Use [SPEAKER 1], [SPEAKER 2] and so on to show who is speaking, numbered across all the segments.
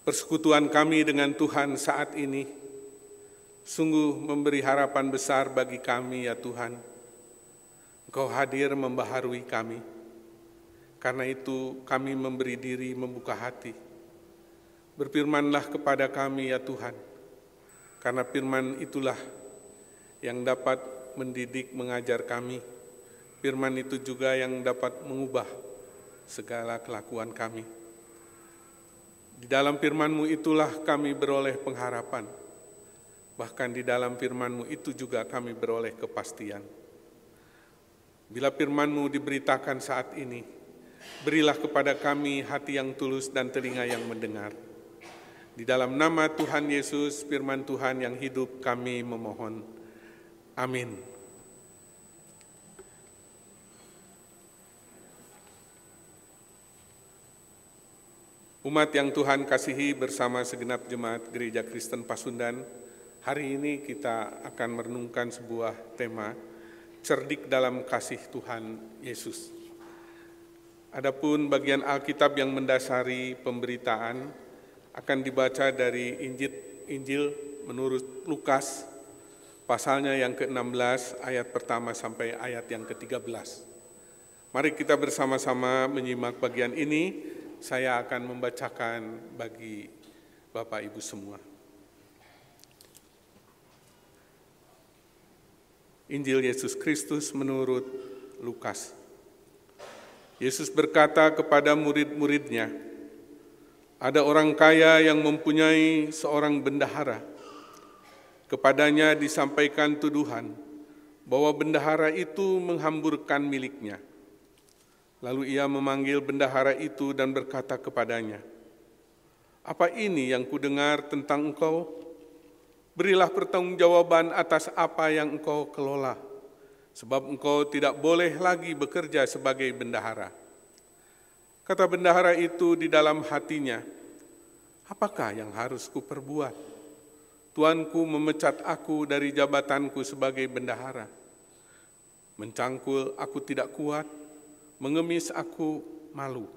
[SPEAKER 1] Persekutuan kami dengan Tuhan saat ini sungguh memberi harapan besar bagi kami ya Tuhan. Engkau hadir membaharui kami. Karena itu kami memberi diri membuka hati. Berfirmanlah kepada kami ya Tuhan. Karena firman itulah yang dapat mendidik mengajar kami. Firman itu juga yang dapat mengubah segala kelakuan kami. Di dalam firman-Mu itulah kami beroleh pengharapan. Bahkan di dalam firman-Mu itu juga kami beroleh kepastian. Bila firman-Mu diberitakan saat ini, berilah kepada kami hati yang tulus dan telinga yang mendengar. Di dalam nama Tuhan Yesus, firman Tuhan yang hidup kami memohon. Amin. Umat yang Tuhan kasihi bersama segenap jemaat Gereja Kristen Pasundan, hari ini kita akan merenungkan sebuah tema, cerdik dalam kasih Tuhan Yesus. Adapun bagian Alkitab yang mendasari pemberitaan akan dibaca dari Injil menurut Lukas, pasalnya yang ke-16, ayat pertama sampai ayat yang ke-13. Mari kita bersama-sama menyimak bagian ini. Saya akan membacakan bagi Bapak Ibu semua. Injil Yesus Kristus menurut Lukas. Yesus berkata kepada murid-muridnya, "Ada orang kaya yang mempunyai seorang bendahara. Kepadanya disampaikan tuduhan bahwa bendahara itu menghamburkan miliknya. Lalu ia memanggil bendahara itu dan berkata kepadanya, 'Apa ini yang kudengar tentang engkau? Berilah pertanggungjawaban atas apa yang engkau kelola, sebab engkau tidak boleh lagi bekerja sebagai bendahara.' Kata bendahara itu di dalam hatinya, 'Apakah yang harus kuperbuat? Tuanku memecat aku dari jabatanku sebagai bendahara. Mencangkul aku tidak kuat, mengemis aku malu.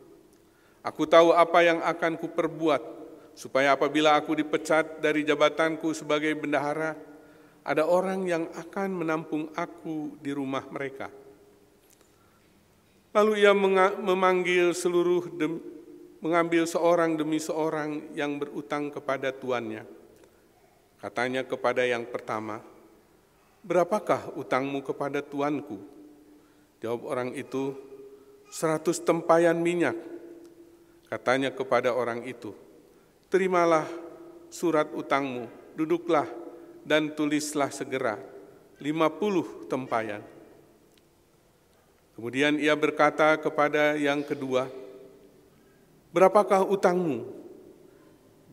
[SPEAKER 1] Aku tahu apa yang akan kuperbuat, supaya apabila aku dipecat dari jabatanku sebagai bendahara, ada orang yang akan menampung aku di rumah mereka.' Lalu ia mengambil seorang demi seorang yang berutang kepada tuannya. Katanya kepada yang pertama, 'Berapakah utangmu kepada tuanku?' Jawab orang itu, 100 tempayan minyak. Katanya kepada orang itu, 'Terimalah surat utangmu, duduklah dan tulislah segera 50 tempayan.' Kemudian ia berkata kepada yang kedua, 'Berapakah utangmu?'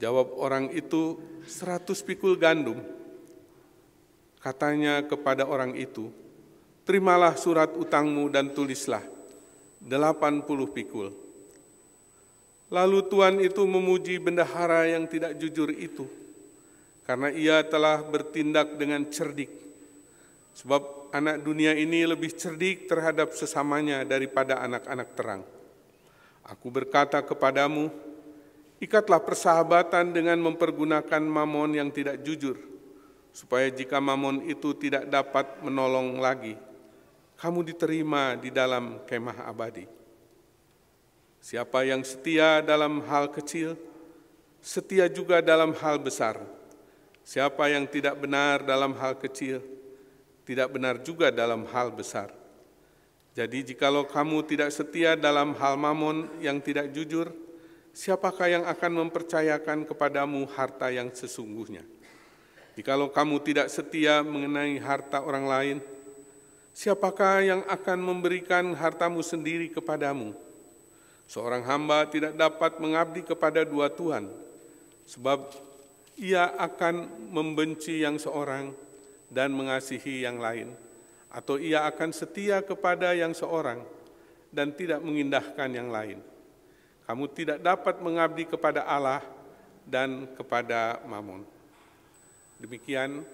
[SPEAKER 1] Jawab orang itu, 100 pikul gandum. Katanya kepada orang itu, 'Terimalah surat utangmu dan tulislah 80 pikul.' Lalu tuan itu memuji bendahara yang tidak jujur itu, karena ia telah bertindak dengan cerdik. Sebab anak dunia ini lebih cerdik terhadap sesamanya daripada anak-anak terang. Aku berkata kepadamu, ikatlah persahabatan dengan mempergunakan mamon yang tidak jujur, supaya jika mamon itu tidak dapat menolong lagi, kamu diterima di dalam kemah abadi. Siapa yang setia dalam hal kecil, setia juga dalam hal besar. Siapa yang tidak benar dalam hal kecil, tidak benar juga dalam hal besar. Jadi jikalau kamu tidak setia dalam hal mamon yang tidak jujur, siapakah yang akan mempercayakan kepadamu harta yang sesungguhnya? Jikalau kamu tidak setia mengenai harta orang lain, siapakah yang akan memberikan hartamu sendiri kepadamu? Seorang hamba tidak dapat mengabdi kepada dua tuan, sebab ia akan membenci yang seorang dan mengasihi yang lain, atau ia akan setia kepada yang seorang dan tidak mengindahkan yang lain. Kamu tidak dapat mengabdi kepada Allah dan kepada Mamon." Demikian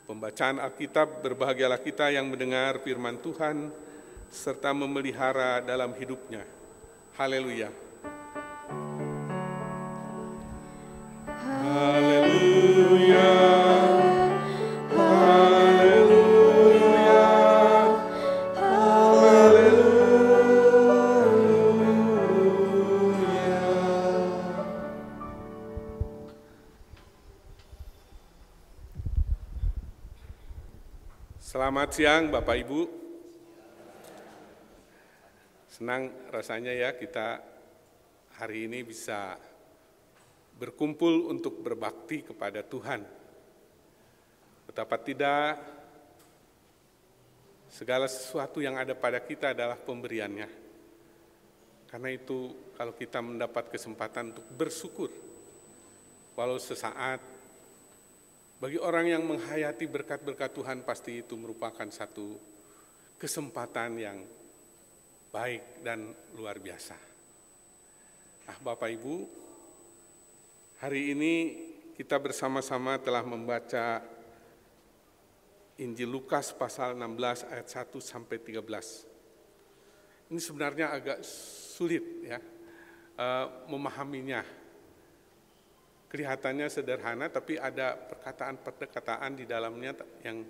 [SPEAKER 1] pembacaan Alkitab. Berbahagialah kita yang mendengar firman Tuhan serta memelihara dalam hidupnya. Haleluya. Selamat siang Bapak Ibu. Senang rasanya ya kita hari ini bisa berkumpul untuk berbakti kepada Tuhan. Betapa tidak, segala sesuatu yang ada pada kita adalah pemberiannya. Karena itu kalau kita mendapat kesempatan untuk bersyukur, walau sesaat, bagi orang yang menghayati berkat-berkat Tuhan pasti itu merupakan satu kesempatan yang baik dan luar biasa. Nah, Bapak Ibu, hari ini kita bersama-sama telah membaca Injil Lukas pasal 16 ayat 1 sampai 13. Ini sebenarnya agak sulit ya memahaminya. Kelihatannya sederhana, tapi ada perkataan-perkataan di dalamnya yang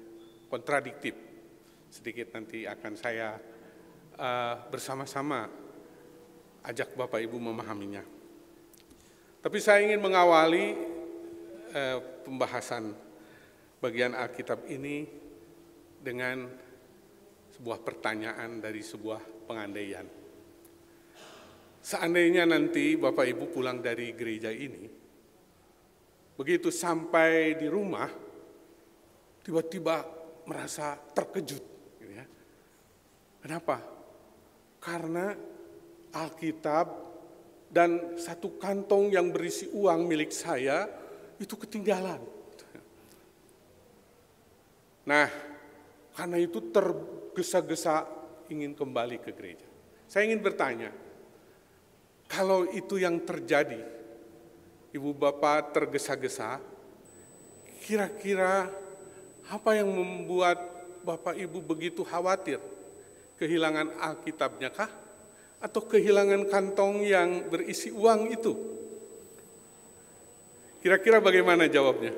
[SPEAKER 1] kontradiktif. Sedikit nanti akan saya bersama-sama ajak Bapak Ibu memahaminya. Tapi saya ingin mengawali pembahasan bagian Alkitab ini dengan sebuah pertanyaan dari sebuah pengandaian. Seandainya nanti Bapak Ibu pulang dari gereja ini, begitu sampai di rumah, tiba-tiba merasa terkejut. Gitu ya. Kenapa? Karena Alkitab dan satu kantong yang berisi uang milik saya itu ketinggalan. Nah, karena itu tergesa-gesa ingin kembali ke gereja. Saya ingin bertanya, kalau itu yang terjadi, Ibu Bapak tergesa-gesa, kira-kira apa yang membuat Bapak Ibu begitu khawatir? Kehilangan Alkitabnya kah? Atau kehilangan kantong yang berisi uang itu? Kira-kira bagaimana jawabnya?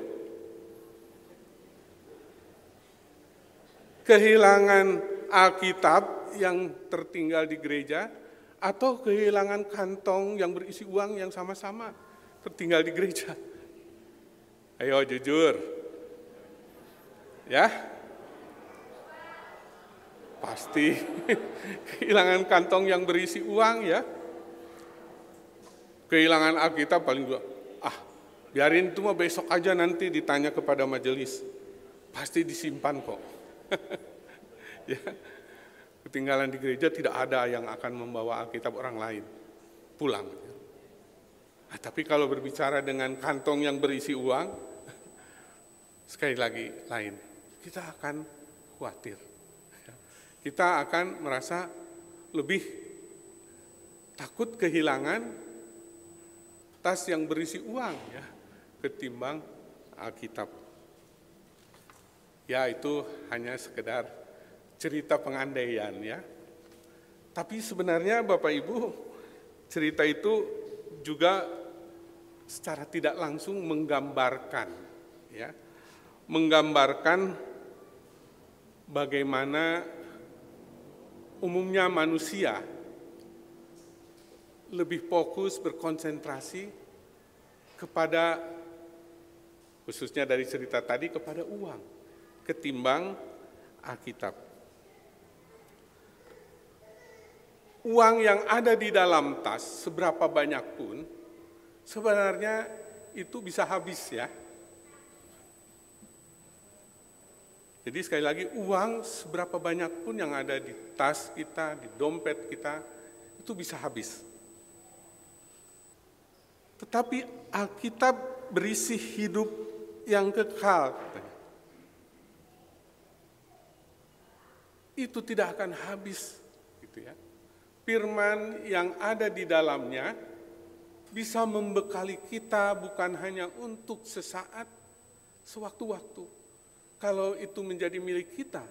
[SPEAKER 1] Kehilangan Alkitab yang tertinggal di gereja atau kehilangan kantong yang berisi uang yang sama-sama tertinggal di gereja? Ayo jujur. Ya? Pasti kehilangan kantong yang berisi uang ya. Kehilangan Alkitab paling juga, biarin itu mah besok aja nanti ditanya kepada majelis. Pasti disimpan kok. Ya. Ketinggalan di gereja tidak ada yang akan membawa Alkitab orang lain pulang. Nah, tapi kalau berbicara dengan kantong yang berisi uang, sekali lagi lain, kita akan khawatir. Kita akan merasa lebih takut kehilangan tas yang berisi uang ya, ketimbang Alkitab. Ya, itu hanya sekedar cerita pengandaian ya. Tapi sebenarnya Bapak Ibu, cerita itu juga secara tidak langsung menggambarkan ya, menggambarkan bagaimana umumnya manusia lebih fokus berkonsentrasi kepada, khususnya dari cerita tadi, kepada uang ketimbang Alkitab. Uang yang ada di dalam tas seberapa banyak pun sebenarnya itu bisa habis ya. Jadi sekali lagi, uang seberapa banyak pun yang ada di tas kita, di dompet kita, itu bisa habis. Tetapi Alkitab berisi hidup yang kekal. Itu tidak akan habis. Gitu ya. Firman yang ada di dalamnya bisa membekali kita bukan hanya untuk sesaat, sewaktu-waktu. Kalau itu menjadi milik kita,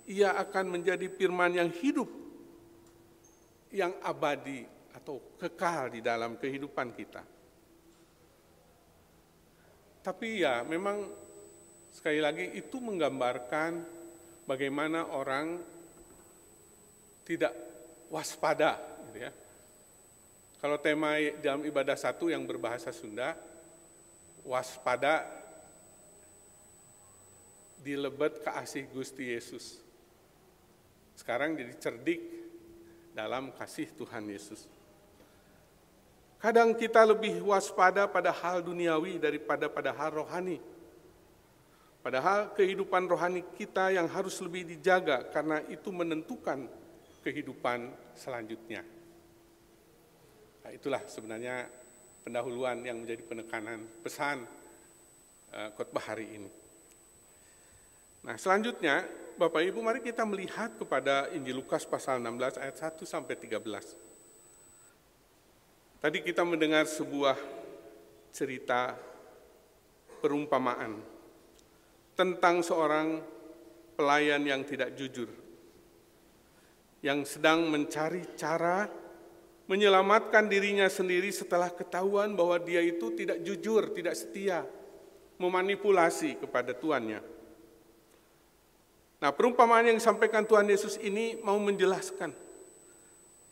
[SPEAKER 1] ia akan menjadi firman yang hidup, yang abadi atau kekal di dalam kehidupan kita. Tapi ya memang sekali lagi itu menggambarkan bagaimana orang tidak waspada. Gitu ya. Kalau tema dalam ibadah satu yang berbahasa Sunda, waspada dilebet kasih Gusti Yesus. Sekarang jadi cerdik dalam kasih Tuhan Yesus. Kadang kita lebih waspada pada hal duniawi daripada pada hal rohani. Padahal kehidupan rohani kita yang harus lebih dijaga karena itu menentukan kehidupan selanjutnya. Nah, itulah sebenarnya pendahuluan yang menjadi penekanan pesan khotbah hari ini. Nah, selanjutnya Bapak Ibu mari kita melihat kepada Injil Lukas pasal 16 ayat 1 sampai 13. Tadi kita mendengar sebuah cerita perumpamaan tentang seorang pelayan yang tidak jujur, yang sedang mencari cara menyelamatkan dirinya sendiri setelah ketahuan bahwa dia itu tidak jujur, tidak setia, memanipulasi kepada tuannya. Nah, perumpamaan yang disampaikan Tuhan Yesus ini mau menjelaskan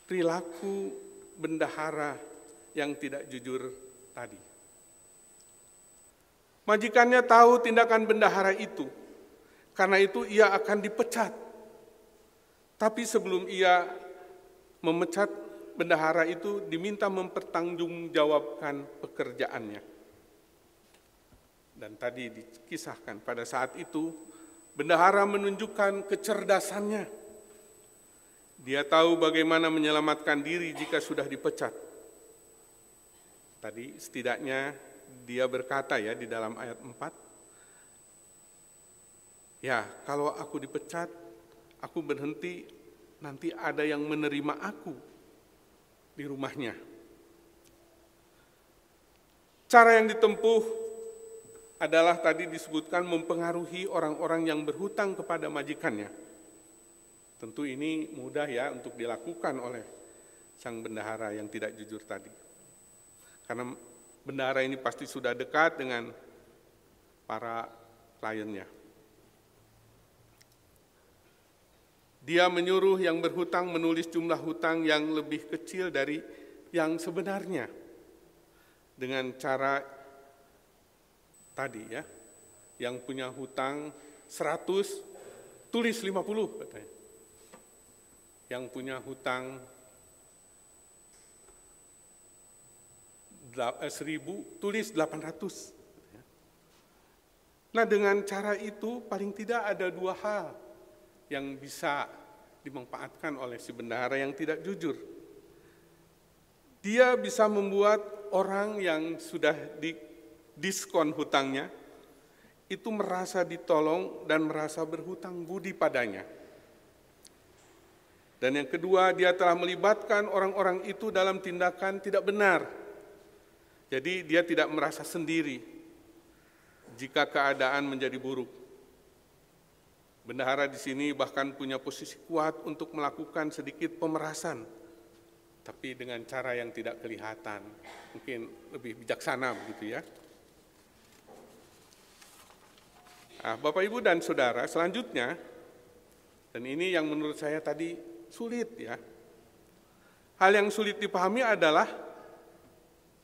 [SPEAKER 1] perilaku bendahara yang tidak jujur tadi. Majikannya tahu tindakan bendahara itu, karena itu ia akan dipecat. Tapi sebelum ia memecat bendahara itu, diminta mempertanggungjawabkan pekerjaannya. Dan tadi dikisahkan pada saat itu, bendahara menunjukkan kecerdasannya. Dia tahu bagaimana menyelamatkan diri jika sudah dipecat. Tadi setidaknya dia berkata ya di dalam ayat 4, ya kalau aku dipecat, aku berhenti, nanti ada yang menerima aku di rumahnya. Cara yang ditempuh adalah tadi disebutkan mempengaruhi orang-orang yang berhutang kepada majikannya. Tentu ini mudah ya untuk dilakukan oleh sang bendahara yang tidak jujur tadi. Karena bendahara ini pasti sudah dekat dengan para kliennya. Dia menyuruh yang berhutang menulis jumlah hutang yang lebih kecil dari yang sebenarnya. Dengan cara tadi ya, yang punya hutang 100, tulis 50 katanya. Yang punya hutang 1.000, tulis 800. Nah, dengan cara itu paling tidak ada dua hal yang bisa dimanfaatkan oleh si bendahara yang tidak jujur. Dia bisa membuat orang yang sudah didiskon hutangnya itu merasa ditolong dan merasa berhutang budi padanya. Dan yang kedua, dia telah melibatkan orang-orang itu dalam tindakan tidak benar. Jadi dia tidak merasa sendiri jika keadaan menjadi buruk. Bendahara di sini bahkan punya posisi kuat untuk melakukan sedikit pemerasan, tapi dengan cara yang tidak kelihatan, mungkin lebih bijaksana begitu ya. Nah, Bapak Ibu dan Saudara, selanjutnya, dan ini yang menurut saya tadi sulit ya. Hal yang sulit dipahami adalah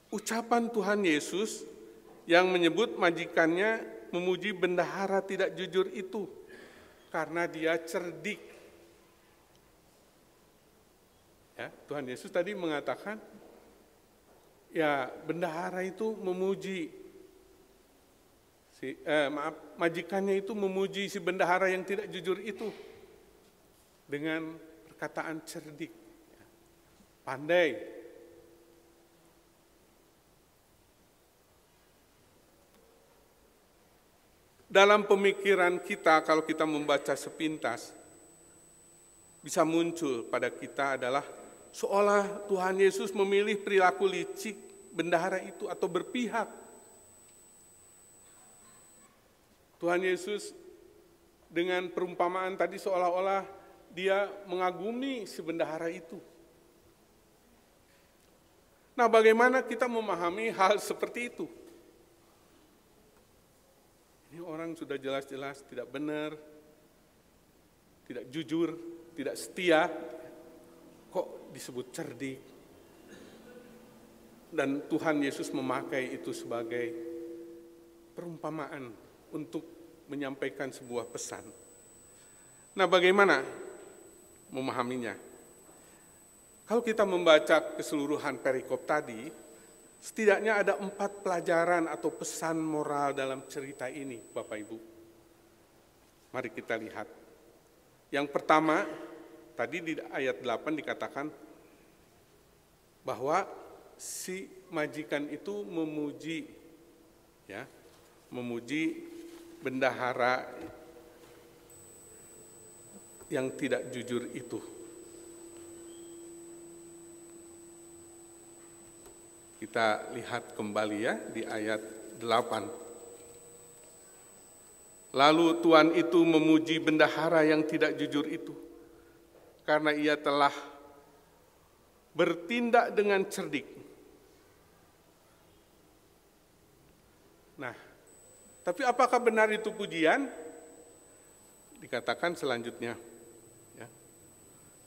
[SPEAKER 1] ucapan Tuhan Yesus yang menyebut majikannya memuji bendahara tidak jujur itu karena dia cerdik. Ya, Tuhan Yesus tadi mengatakan, ya bendahara itu memuji, majikannya itu memuji si bendahara yang tidak jujur itu dengan perkataan cerdik, pandai. Dalam pemikiran kita, kalau kita membaca sepintas, bisa muncul pada kita adalah seolah Tuhan Yesus memilih perilaku licik bendahara itu atau berpihak. Tuhan Yesus dengan perumpamaan tadi seolah-olah dia mengagumi si bendahara itu. Nah, bagaimana kita memahami hal seperti itu? Ini orang sudah jelas-jelas tidak benar, tidak jujur, tidak setia, kok disebut cerdik? Dan Tuhan Yesus memakai itu sebagai perumpamaan untuk menyampaikan sebuah pesan. Nah, bagaimana memahaminya? Kalau kita membaca keseluruhan perikop tadi, setidaknya ada 4 pelajaran atau pesan moral dalam cerita ini, Bapak Ibu. Mari kita lihat. Yang pertama, tadi di ayat 8 dikatakan bahwa si majikan itu memuji bendahara yang tidak jujur itu. Kita lihat kembali ya di ayat 8. Lalu Tuan itu memuji bendahara yang tidak jujur itu, karena ia telah bertindak dengan cerdik. Nah, tapi apakah benar itu pujian? Dikatakan selanjutnya, ya.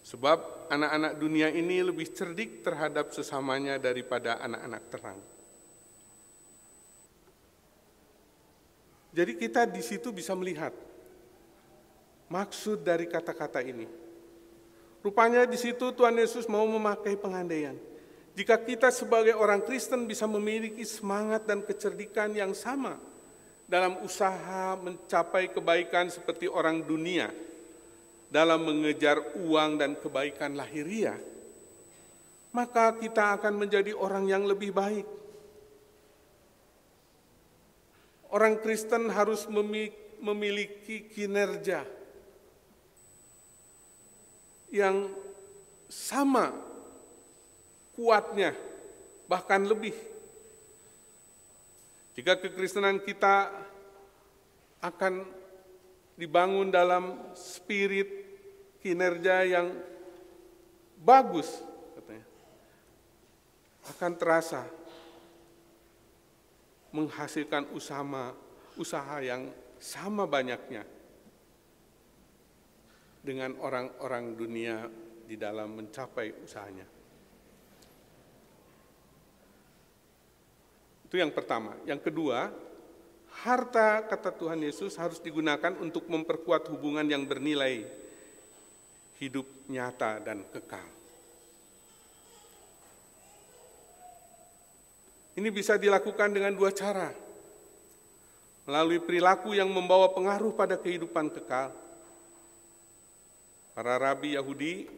[SPEAKER 1] Sebab anak-anak dunia ini lebih cerdik terhadap sesamanya daripada anak-anak terang. Jadi kita di situ bisa melihat maksud dari kata-kata ini. Rupanya di situ Tuhan Yesus mau memakai pengandaian. Jika kita sebagai orang Kristen bisa memiliki semangat dan kecerdikan yang sama dalam usaha mencapai kebaikan seperti orang dunia, dalam mengejar uang dan kebaikan lahiriah, maka kita akan menjadi orang yang lebih baik. Orang Kristen harus memiliki kinerja yang sama kuatnya, bahkan lebih. Jika kekristenan kita akan dibangun dalam spirit kinerja yang bagus, katanya, akan terasa menghasilkan usaha yang sama banyaknya dengan orang-orang dunia di dalam mencapai usahanya. Itu yang pertama. Yang kedua, harta, kata Tuhan Yesus, harus digunakan untuk memperkuat hubungan yang bernilai, hidup nyata dan kekal. Ini bisa dilakukan dengan 2 cara. Melalui perilaku yang membawa pengaruh pada kehidupan kekal. Para rabi Yahudi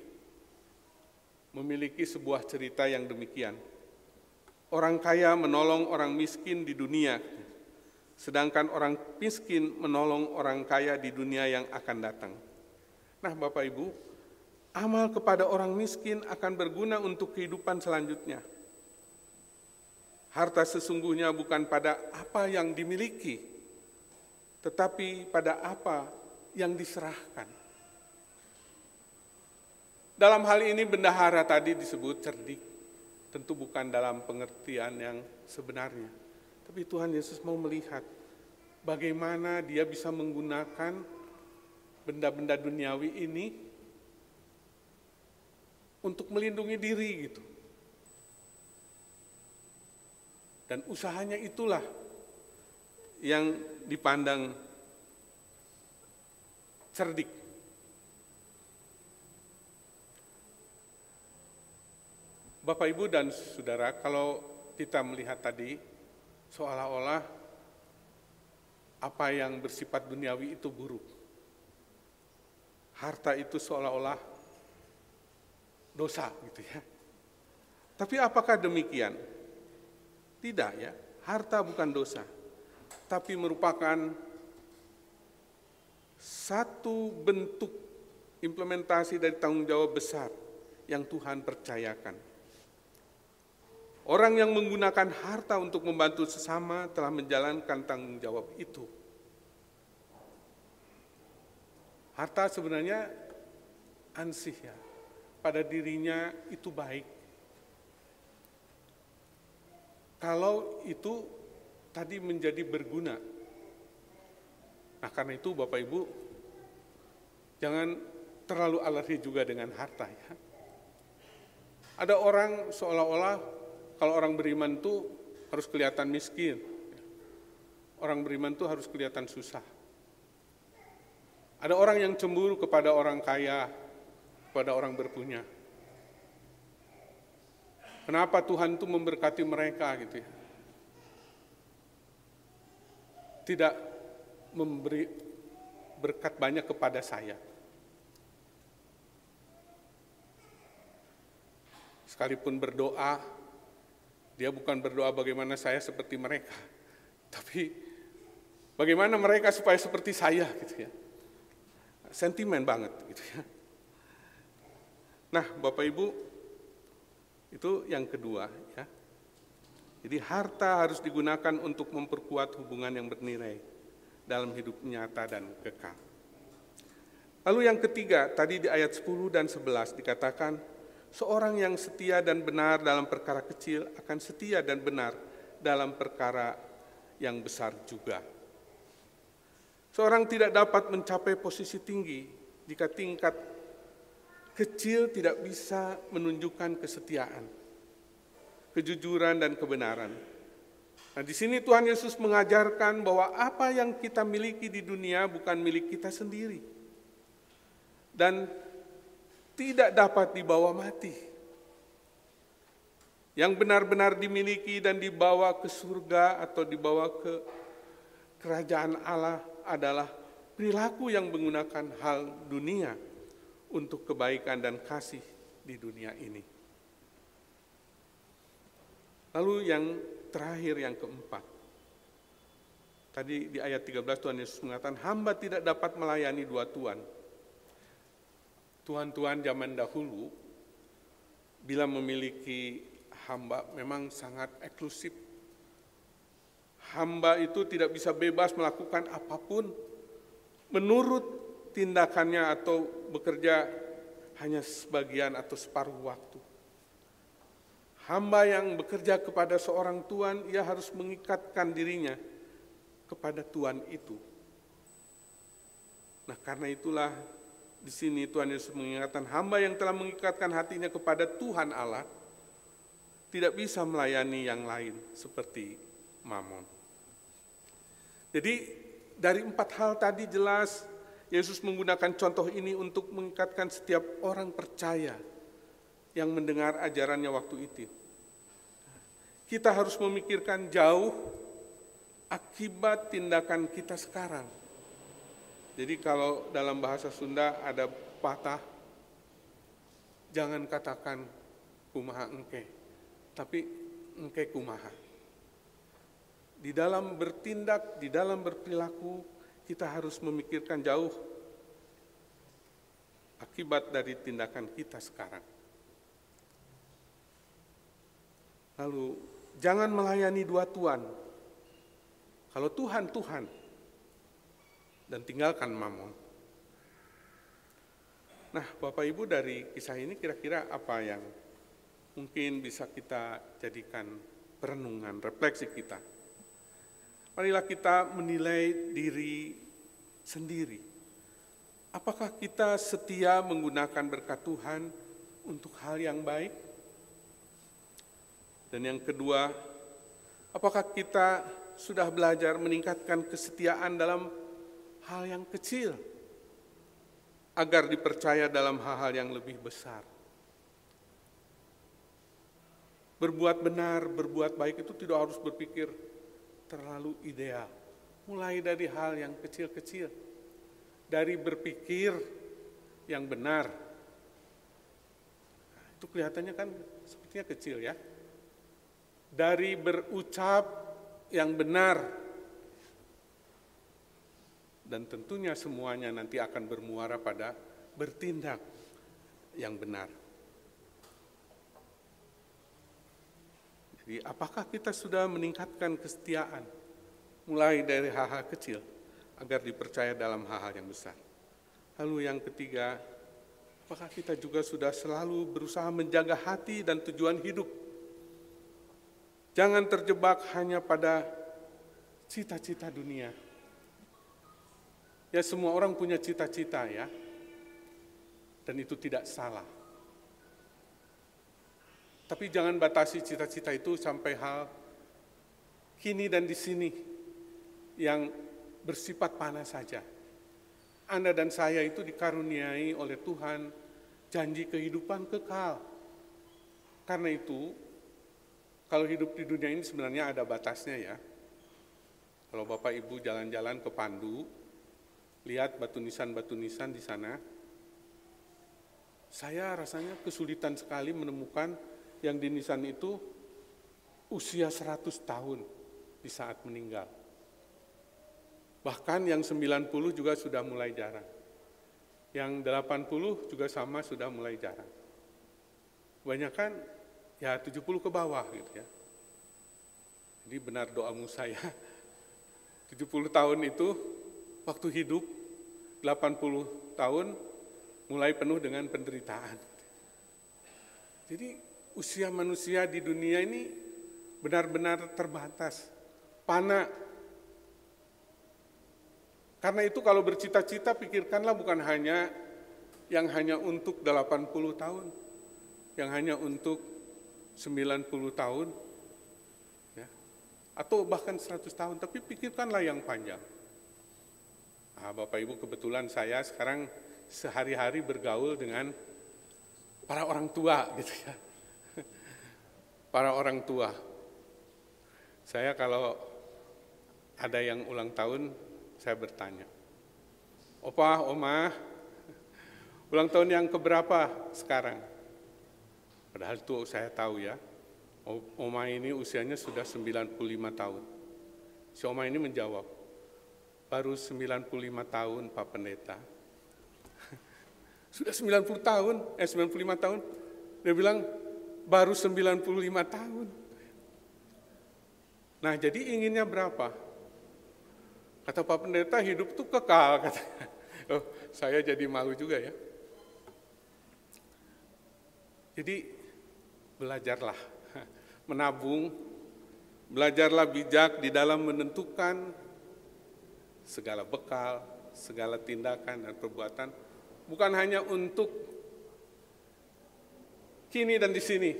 [SPEAKER 1] memiliki sebuah cerita yang demikian. Orang kaya menolong orang miskin di dunia, sedangkan orang miskin menolong orang kaya di dunia yang akan datang. Nah, Bapak Ibu, amal kepada orang miskin akan berguna untuk kehidupan selanjutnya. Harta sesungguhnya bukan pada apa yang dimiliki, tetapi pada apa yang diserahkan. Dalam hal ini bendahara tadi disebut cerdik, tentu bukan dalam pengertian yang sebenarnya. Tapi Tuhan Yesus mau melihat bagaimana dia bisa menggunakan benda-benda duniawi ini untuk melindungi diri gitu. Dan usahanya itulah yang dipandang cerdik. Bapak, Ibu, dan Saudara, kalau kita melihat tadi, seolah-olah apa yang bersifat duniawi itu buruk. Harta itu seolah-olah dosa gitu ya. Tapi apakah demikian? Tidak ya, harta bukan dosa, tapi merupakan satu bentuk implementasi dari tanggung jawab besar yang Tuhan percayakan. Orang yang menggunakan harta untuk membantu sesama telah menjalankan tanggung jawab itu. Harta sebenarnya ansih ya, pada dirinya itu baik. Kalau itu tadi menjadi berguna. Nah, karena itu Bapak Ibu, jangan terlalu alergi juga dengan harta ya. Ada orang seolah-olah kalau orang beriman itu harus kelihatan miskin. Orang beriman itu harus kelihatan susah. Ada orang yang cemburu kepada orang kaya, kepada orang berpunya. Kenapa Tuhan itu memberkati mereka gitu ya? Tidak memberi berkat banyak kepada saya. Sekalipun berdoa, dia bukan berdoa bagaimana saya seperti mereka, tapi bagaimana mereka supaya seperti saya gitu ya. Sentimen banget gitu ya. Nah, Bapak Ibu, itu yang kedua ya. Jadi harta harus digunakan untuk memperkuat hubungan yang bernilai dalam hidup nyata dan kekal. Lalu yang ketiga, tadi di ayat 10 dan 11 dikatakan, seorang yang setia dan benar dalam perkara kecil akan setia dan benar dalam perkara yang besar juga. Seorang tidak dapat mencapai posisi tinggi jika tingkat kecil tidak bisa menunjukkan kesetiaan, kejujuran dan kebenaran. Nah, di sini Tuhan Yesus mengajarkan bahwa apa yang kita miliki di dunia bukan milik kita sendiri dan tidak dapat dibawa mati. Yang benar-benar dimiliki dan dibawa ke surga atau dibawa ke kerajaan Allah adalah perilaku yang menggunakan hal dunia untuk kebaikan dan kasih di dunia ini. Lalu yang terakhir, yang keempat. Tadi di ayat 13 Tuhan Yesus mengatakan, hamba tidak dapat melayani dua tuan. Tuan-tuan zaman dahulu, bila memiliki hamba memang sangat eksklusif. Hamba itu tidak bisa bebas melakukan apapun menurut tindakannya atau bekerja hanya sebagian atau separuh waktu. Hamba yang bekerja kepada seorang tuan, ia harus mengikatkan dirinya kepada tuan itu. Nah, karena itulah di sini Tuhan Yesus mengingatkan hamba yang telah mengikatkan hatinya kepada Tuhan Allah tidak bisa melayani yang lain seperti Mamon. Jadi dari 4 hal tadi jelas Yesus menggunakan contoh ini untuk mengikatkan setiap orang percaya yang mendengar ajarannya waktu itu. Kita harus memikirkan jauh akibat tindakan kita sekarang. Jadi kalau dalam bahasa Sunda ada patah, jangan katakan kumaha engke, tapi engke kumaha. Di dalam bertindak, di dalam berperilaku, kita harus memikirkan jauh akibat dari tindakan kita sekarang. Lalu, jangan melayani dua tuan. Kalau Tuhan, Tuhan. Dan tinggalkan Mamon. Nah, Bapak Ibu, dari kisah ini kira-kira apa yang mungkin bisa kita jadikan perenungan, refleksi kita. Marilah kita menilai diri sendiri. Apakah kita setia menggunakan berkat Tuhan untuk hal yang baik? Dan yang kedua, apakah kita sudah belajar meningkatkan kesetiaan dalam hal yang kecil agar dipercaya dalam hal-hal yang lebih besar? Berbuat benar, berbuat baik itu tidak harus berpikir terlalu ideal. Mulai dari hal yang kecil-kecil. Dari berpikir yang benar. Itu kelihatannya kan sepertinya kecil ya. Dari berucap yang benar. Dan tentunya semuanya nanti akan bermuara pada bertindak yang benar. Jadi apakah kita sudah meningkatkan kesetiaan mulai dari hal-hal kecil agar dipercaya dalam hal-hal yang besar? Lalu yang ketiga, apakah kita juga sudah selalu berusaha menjaga hati dan tujuan hidup? Jangan terjebak hanya pada cita-cita dunia. Ya, semua orang punya cita-cita ya, dan itu tidak salah. Tapi jangan batasi cita-cita itu sampai hal kini dan di sini yang bersifat panas saja. Anda dan saya itu dikaruniai oleh Tuhan janji kehidupan kekal. Karena itu, kalau hidup di dunia ini sebenarnya ada batasnya ya. Kalau Bapak Ibu jalan-jalan ke Pandu, lihat batu nisan di sana, saya rasanya kesulitan sekali menemukan yang di nisan itu usia 100 tahun di saat meninggal. Bahkan yang 90 juga sudah mulai jarang. Yang 80 juga sama sudah mulai jarang. Kebanyakan ya 70 ke bawah gitu ya. Jadi benar doamu saya, 70 tahun itu waktu hidup, 80 tahun mulai penuh dengan penderitaan. Jadi usia manusia di dunia ini benar-benar terbatas, fana. Karena itu kalau bercita-cita pikirkanlah bukan hanya yang hanya untuk 80 tahun, yang hanya untuk 90 tahun, ya, atau bahkan 100 tahun, tapi pikirkanlah yang panjang. Nah, Bapak Ibu, kebetulan saya sekarang sehari-hari bergaul dengan para orang tua gitu ya. Para orang tua. Saya kalau ada yang ulang tahun, saya bertanya, "Opa, Oma, ulang tahun yang keberapa sekarang?" Padahal itu saya tahu ya, Oma ini usianya sudah 95 tahun. Si Oma ini menjawab, "Baru 95 tahun Pak Pendeta." Sudah 95 tahun. Dia bilang, baru 95 tahun. Nah, jadi inginnya berapa? Kata Pak Pendeta, hidup itu kekal. Katanya. Oh, saya jadi malu juga ya. Jadi, belajarlah menabung, belajarlah bijak di dalam menentukan segala bekal, segala tindakan dan perbuatan, bukan hanya untuk kini dan di sini,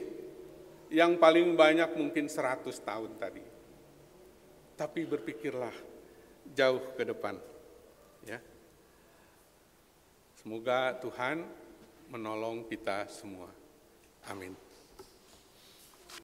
[SPEAKER 1] yang paling banyak mungkin 100 tahun tadi. Tapi berpikirlah jauh ke depan. Ya. Semoga Tuhan menolong kita semua. Amin.